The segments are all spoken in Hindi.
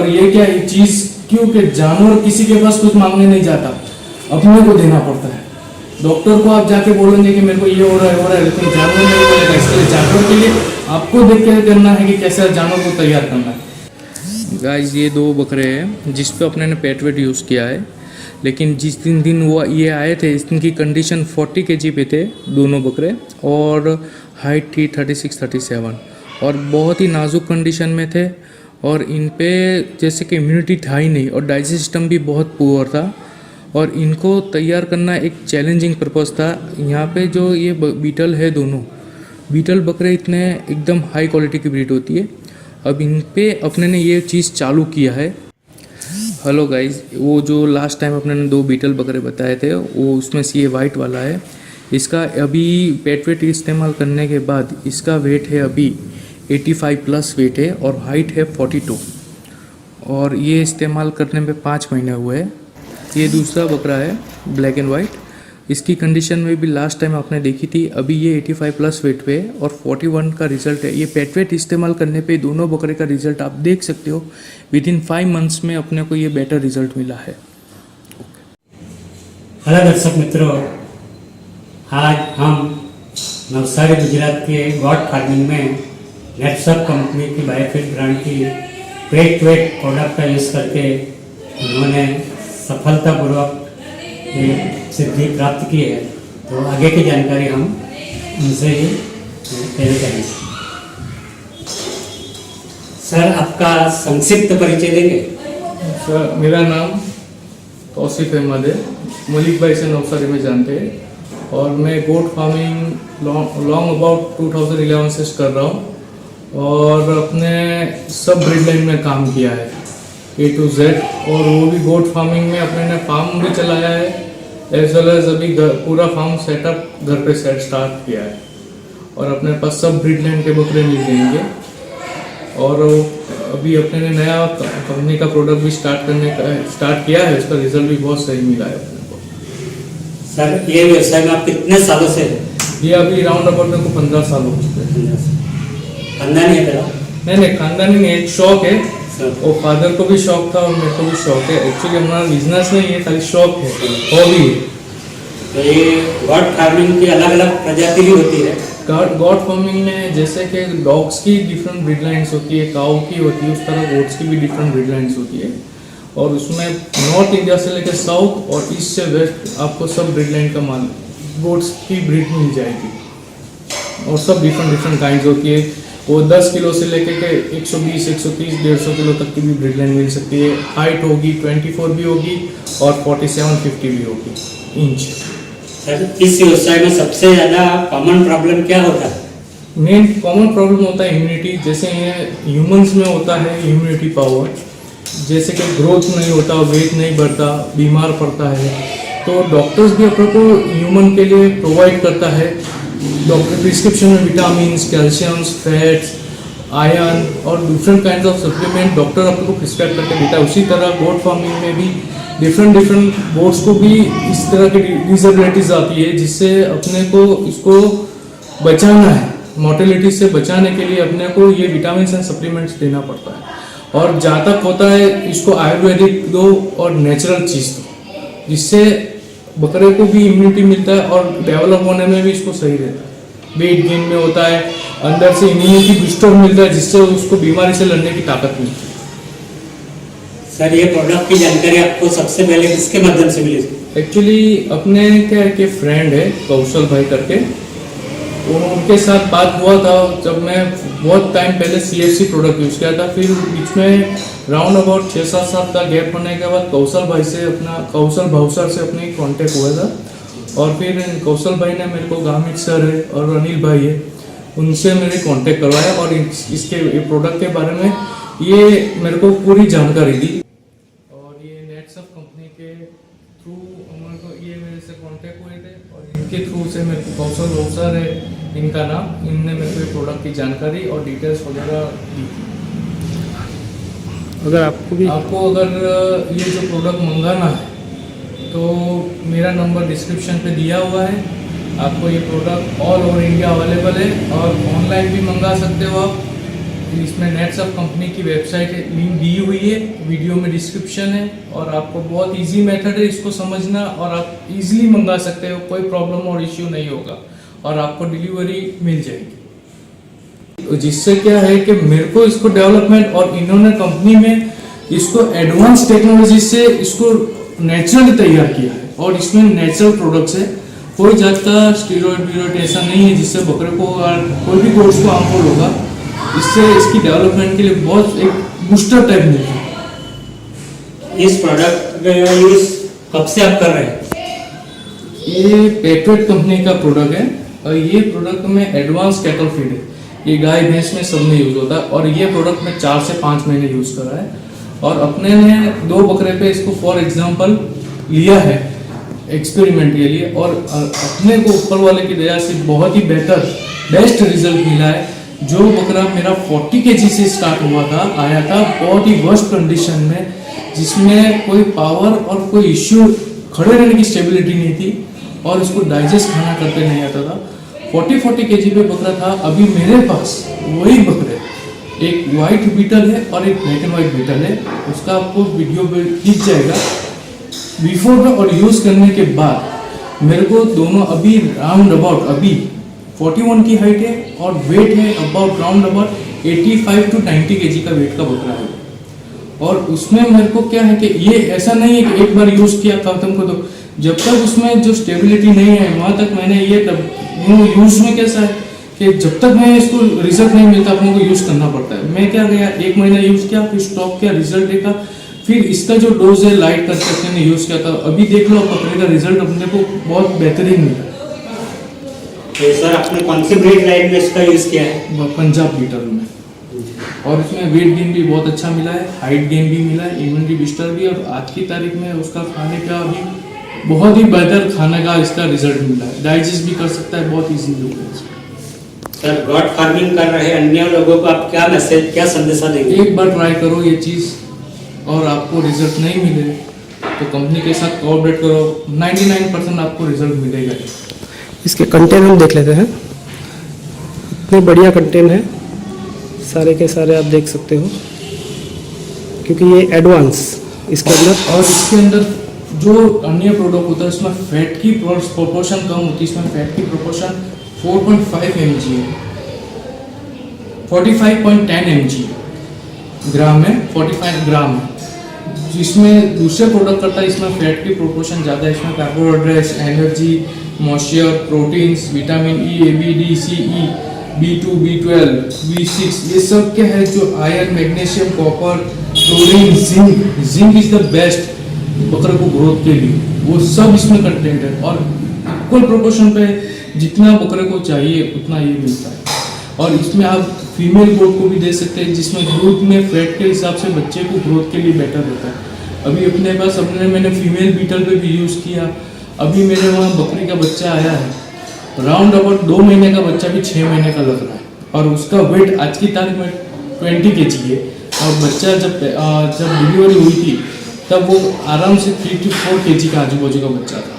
और ये क्या ये चीज क्यों कि जानवर किसी के पास कुछ मांगने नहीं जाता, अपने को देना पड़ता है। डॉक्टर को आप जाके बोलेंगे कि मेरे को ये हो रहा है, लेकिन जानवर नहीं बोलेगा। इसलिए जानवर के लिए आपको देख के करना है कि कैसे जानवर को तैयार करना है। गाइस ये 2 बकरे हैं जिस पे अपने ने पेट वेट यूज़ किया है, लेकिन जिस दिन वो ये आए थे इनकी कंडीशन 40 kg पे थे दोनों बकरे, और हाइट थी 36-37, और बहुत ही नाजुक कंडीशन में थे। और इन पे जैसे कि इम्यूनिटी था ही नहीं, और डाइजेस्ट सिस्टम भी बहुत पुअर था, और इनको तैयार करना एक चैलेंजिंग पर्पस था। यहाँ पे जो ये बीटल है, दोनों बीटल बकरे इतने एकदम हाई क्वालिटी की ब्रीड होती है। अब इन पे अपने ने ये चीज़ चालू किया है। हेलो गाइस, वो जो लास्ट टाइम अपने ने 2 बीटल बकरे बताए थे वो उसमें से ये वाइट वाला है। इसका अभी पेट वेट इस्तेमाल करने के बाद इसका वेट है अभी 85+ वेट है, और हाइट है 42, और ये इस्तेमाल करने में 5 महीने हुए हैं। ये दूसरा बकरा है ब्लैक एंड वाइट, इसकी कंडीशन में भी लास्ट टाइम आपने देखी थी। अभी ये 85+ वेट पे है और 41 का रिजल्ट है। ये पेट वेट इस्तेमाल करने पे दोनों बकरे का रिजल्ट आप देख सकते हो। विदिन 5 मंथ्स में अपने को ये बेटर रिजल्ट मिला है। हेलो दर्शक मित्रों, आज हम नवसारी गुजरात के गॉड फार्मिंग में नेटसप कंपनी की बायोफिट ब्रांड की पेट वेट प्रोडक्ट का यूज़ करके उन्होंने सफलतापूर्वक सिद्धि प्राप्त की है। तो आगे की जानकारी हम उनसे ही देना चाहेंगे। सर, आपका संक्षिप्त परिचय देंगे? सर, मेरा नाम तौसीफ अहमद है, मलिक भाई से नवसारी में जानते हैं, और मैं गोट फार्मिंग लॉन्ग अबाउट 2011 से कर रहा हूँ, और अपने सब ब्रीड लाइन में काम किया है A to Z, और वो भी गोट फार्मिंग में अपने ने फार्म भी चलाया है, एज वेल एज अभी पूरा फार्म सेटअप घर पे स्टार्ट किया है, और अपने पास सब ब्रीड लाइन के बकरे मिल जाएंगे। और अभी अपने ने नया कंपनी का प्रोडक्ट भी स्टार्ट किया है, उसका रिजल्ट भी बहुत सही मिला है अपने को। सर, ये व्यवसाय में आप कितने सालों से? ये अभी राउंड अबाउट मेरे को 15 साल हो चुके हैं। खानदानी है मेरा? नहीं, खानदानी नहीं, एक शौक है। और फादर को भी शौक था और मेरे को भी शौक है। एक्चुअली हमारा बिजनेस नहीं है, खाली शौक है, हॉबी है। तो ये गॉड फार्मिंग की अलग अलग प्रजाति भी होती है? गॉड फार्मिंग में जैसे कि डॉग्स की डिफरेंट ब्रीड लाइन्स होती है, काऊ की होती है, उस तरह गोट्स की भी डिफरेंट ब्रीड लाइन्स होती है। और उसमें नॉर्थ इंडिया से लेकर साउथ और ईस्ट से वेस्ट आपको सब ब्रीड लाइन का माल गोट्स की ब्रीड मिल जाएगी, और सब डिफरेंट काइंड्स होती है। वो 10 किलो से लेके के 120, 130, 150 किलो तक की भी ब्रीड लाइन मिल सकती है। हाइट होगी 24 भी होगी और 47-50 भी होगी इंच। सर, इस व्यवसाय में सबसे ज़्यादा कॉमन प्रॉब्लम क्या होता है? मेन कॉमन प्रॉब्लम होता है इम्यूनिटी। जैसे ये ह्यूमंस में होता है इम्यूनिटी पावर, जैसे कि ग्रोथ नहीं होता, वेट नहीं बढ़ता, बीमार पड़ता है, तो डॉक्टर्स भी अपने को ह्यूमन के लिए प्रोवाइड करता है। डॉक्टर प्रिस्क्रिप्शन में विटामिन्स, कैल्शियम्स, फैट्स, आयरन और different kind of supplement doctor आपको को प्रिस्क्राइब करके देता है। उसी तरह गोट फार्मिंग में भी डिफरेंट गोट्स को भी इस तरह की डिसेबिलिटीज आती है, जिससे अपने को इसको बचाना है, मोर्टेलिटी से बचाने के लिए अपने को ये विटामिन्स एंड सप्लीमेंट्स देना पड़ता है। और जहाँ तक होता है इसको आयुर्वेदिक दो और नेचुरल चीज़ दो, जिससे बकरे को भी इम्यूनिटी मिलता है और डेवलप होने में भी इसको सही रहता है। वेट गेन में होता है, अंदर से इम्यूनिटी बूस्टर मिलता है, जिससे उसको बीमारी से लड़ने की ताकत मिलती है। सर, ये प्रोडक्ट की जानकारी आपको सबसे पहले किसके माध्यम से मिली? एक्चुअली अपने क्या है कि फ्रेंड है कौशल भाई करके, उनके साथ बात हुआ था जब मैं बहुत टाइम पहले CFC प्रोडक्ट यूज़ किया था। फिर बीच में राउंड अबाउट 6-7 साल का गैप होने के बाद कौशल भावसर से अपने कांटेक्ट हुआ था, और फिर कौशल भाई ने मेरे को गामित सर है और अनिल भाई है, उनसे मेरे कांटेक्ट करवाया और इसके प्रोडक्ट के बारे में ये मेरे को पूरी जानकारी दी। और ये नेटसप कंपनी के थ्रू हमारे को ये मेरे से कांटेक्ट हुए थे, और इनके थ्रू से मेरे को कौशल भावसर है इनका नाम, इनने मेरे को प्रोडक्ट की जानकारी और डिटेल्स वगैरह दी। अगर आपको अगर ये जो प्रोडक्ट मंगाना है तो मेरा नंबर डिस्क्रिप्शन पे दिया हुआ है। आपको ये product all over India available है, और ऑनलाइन भी मंगा सकते हो आप, इसमें नेट्सअप कंपनी की वेबसाइट है, लिंक दी हुई है, वीडियो में डिस्क्रिप्शन है, और आपको बहुत इजी मेथड है इसको समझना, और आप इजीली मंगा सकते हो, कोई प्रॉब्लम और इश्यू नहीं होगा, और आपको डिलीवरी मिल जाएगी। जिससे क्या है कि मेरे को इसको डेवलपमेंट, और इन्होंने कंपनी में इसको एडवांस टेक्नोलॉजी से इसको नेचुरली तैयार किया है, और इसमें नेचुरल प्रोडक्ट्स है, कोई जात का स्टीरॉयड ऐसा नहीं है जिससे बकरे को और कोई भी गोट्स को हार्मफुल होगा। इससे इसकी डेवलपमेंट के लिए बहुत एक बूस्टर टाइप मिलता है। इस प्रोडक्ट का यूज कब से आप कर रहे हैं? ये पेटवेट कंपनी का प्रोडक्ट है, और ये प्रोडक्ट में एडवांस कैटल फीड है, ये गाय भैंस में सब में यूज होता है, और ये प्रोडक्ट में 4 से 5 महीने यूज करा है, और अपने ने 2 बकरे पे इसको फॉर एग्जांपल लिया है एक्सपेरिमेंट के लिए, और अपने को ऊपर वाले की दया से बहुत ही बेस्ट रिजल्ट मिला है। जो बकरा मेरा 40 kg से स्टार्ट हुआ था, आया था बहुत ही वर्स्ट कंडीशन में, जिसमें कोई पावर और कोई इश्यू, खड़े रहने की स्टेबिलिटी नहीं थी, और उसको डाइजेस्ट खाना करते नहीं आता था। 40 kg पे बकरा था। अभी मेरे पास वही बकरे, एक वाइट बीटल है और एक ब्लैक एंड वाइट बीटल है, उसका आपको वीडियो पे दिख जाएगा। बिफोर में और यूज करने के बाद मेरे को दोनों अभी राउंड अबाउट अभी 41 की हाइट है, और वेट है about round about 85 to 90 kg का वेट का बकरा है। और उसमें मेरे को क्या है कि ये ऐसा नहीं है कि एक बार यूज किया खत्म को, तो जब तक उसमें जो स्टेबिलिटी नहीं है वहां तक मैंने ये यूज में कैसा है कि जब तक मैं इसको रिजल्ट नहीं मिलता अपने को यूज करना पड़ता है। मैं क्या गया, 1 महीना यूज किया, फिर स्टॉप किया, रिजल्ट देखा, फिर इसका जो डोज है लाइट करके अपने यूज किया था। अभी देख लो बकरे का रिजल्ट अपने को बहुत बेहतरीन मिला। तो सर आपने कौन सी ब्रीड लाइन में इसका यूज किया है? पंजाब बीटल में, और इसमें वेट गेन भी बहुत अच्छा मिला है, हाइट गेन भी मिला है, इम्यूनिटी बूस्टर भी, और आज की तारीख में उसका खाने का भी बहुत ही बेहतर खाने का इसका रिजल्ट मिला है, डाइजेस्ट भी कर सकता है बहुत इजीली होगा। सर गॉट फार्मिंग कर रहे अन्य लोगों को आप क्या मैसेज, क्या संदेशा देंगे? एक बार ट्राई करो ये चीज़, और आपको रिजल्ट नहीं मिले तो कंपनी के साथ कोऑपरेट करो, 99% आपको रिजल्ट मिलेगा। इसके कंटेंट हम देख लेते हैं। इतने बढ़िया कंटेंट है, सारे के सारे आप देख सकते हो, क्योंकि ये एडवांस इसके अंदर, और इसके अंदर जो अन्य प्रोडक्ट होता है उसमें फैट की प्रोपोर्शन कम होती है, इसमें फैट की प्रोपोर्शन 4.5 mg है, 45.10 mg ग्राम है, 45 ग्राम है। जिसमें दूसरे प्रोडक्ट करता है इसमें फैट की प्रोपोर्शन ज़्यादा है, इसमें carbohydrates, energy, moisture, proteins, vitamin E, A, B, D, C, E, B2, B12, B6, ये सब क्या है जो iron, magnesium, copper, chlorine, zinc is the best बकरे को ग्रोथ के लिए, वो सब इसमें कंटेंट है, और इक्वल प्रोपोर्शन पे जितना बकरे को चाहिए उतना ये मिलता है। और इसमें आप फीमेल गोट को भी दे सकते हैं, जिसमें दूध में फैट के हिसाब से बच्चे को ग्रोथ के लिए बेटर होता है। अभी अपने पास मैंने फीमेल बीटल पे भी यूज़ किया, अभी मेरे वहाँ बकरी का बच्चा आया है, राउंड अबाउट 2 महीने का बच्चा भी 6 महीने का लग रहा है, और उसका वेट आज की तारीख में 20 kg है, और बच्चा जब डिलीवरी हुई थी तब वो आराम से 3 to 4 kg का आजू बाजू का बच्चा था।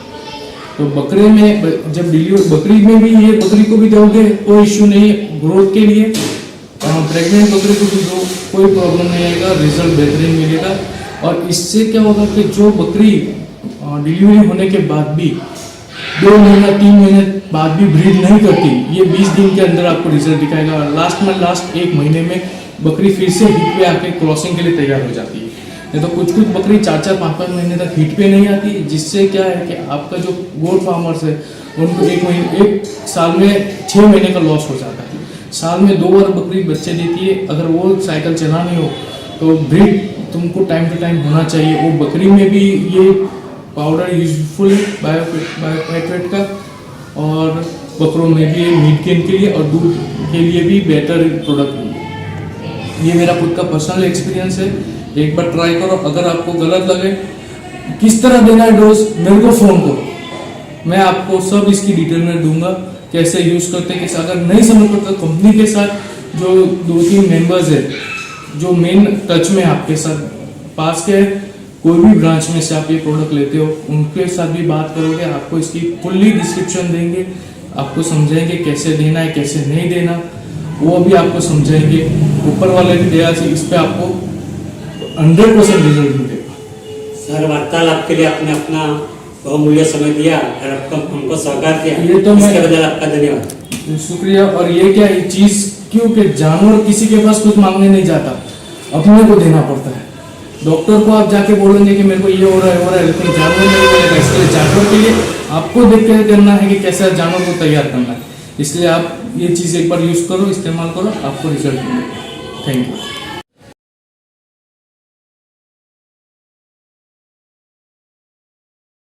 तो बकरे में जब डिलीवरी, बकरी में भी ये बकरी को भी दोगे कोई इश्यू नहीं है ग्रोथ के लिए, प्रेग्नेंट बकरी को भी दो कोई प्रॉब्लम नहीं आएगा, रिजल्ट बेहतरीन मिलेगा। और इससे क्या होगा कि जो बकरी डिलीवरी होने के बाद भी 2 महीना 3 महीने बाद भी ब्रीड नहीं करती, ये 20 दिन के अंदर आपको रिजल्ट दिखाएगा। लास्ट 1 महीने में बकरी फिर से हिट पे आके क्रॉसिंग के लिए तैयार हो जाती है। नहीं तो कुछ बकरी 4-4, 5-5 महीने तक हिट पे नहीं आती, जिससे क्या है कि आपका जो गोट फार्मर्स है उनको 1 साल में 6 महीने का लॉस हो जाता है। साल में 2 बार बकरी बच्चे देती है, अगर वो साइकिल चलानी हो तो ब्रीड तुमको टाइम टू टाइम होना चाहिए। वो बकरी में भी ये पाउडर यूजफुल है बायोफेट का, और बकरों में भी मीट गेन के लिए और दूध के लिए भी बेटर प्रोडक्ट है। ये मेरा खुद का पर्सनल एक्सपीरियंस है, एक बार ट्राई करो। अगर आपको गलत लगे किस तरह देना है डोज, मेरे को फ़ोन करो, मैं आपको सब इसकी डिटेल में दूंगा, कैसे यूज़ करते हैं, कैसे। अगर नहीं समझ पड़ता कंपनी के साथ जो 2-3 मेंबर्स है जो मेन टच में आपके साथ पास के कोई भी ब्रांच में से आप ये प्रोडक्ट लेते हो, उनके साथ भी बात करोगे, आपको इसकी फुल्ली डिस्क्रिप्शन देंगे, आपको समझाएंगे कैसे देना है कैसे नहीं देना। वो भी आपको समझाएंगे। ऊपर वाले की दया से इस पे आपको 100% रिजल्ट मिलेगा। सर, वार्तालाप के लिए आपने अपना बहुमूल्य समय दिया और हमको सहकार किया, ये तो इसके बदल आपका धन्यवाद। शुक्रिया। और ये क्या ये चीज क्योंकि जानवर किसी के पास कुछ मांगने नहीं जाता, अपने को देना पड़ता है। डॉक्टर को आप जाके बोलेंगे कि मेरे को ये हो रहा है, लेकिन जानवर नहीं बोलेगा। इसके लिए जानवर के लिए आपको देख कर करना है कि कैसे जानवर को तैयार करना है। इसलिए आप ये चीज़ एक बार यूज़ करो, इस्तेमाल करो, आपको रिजल्ट मिलेगा। Thank you.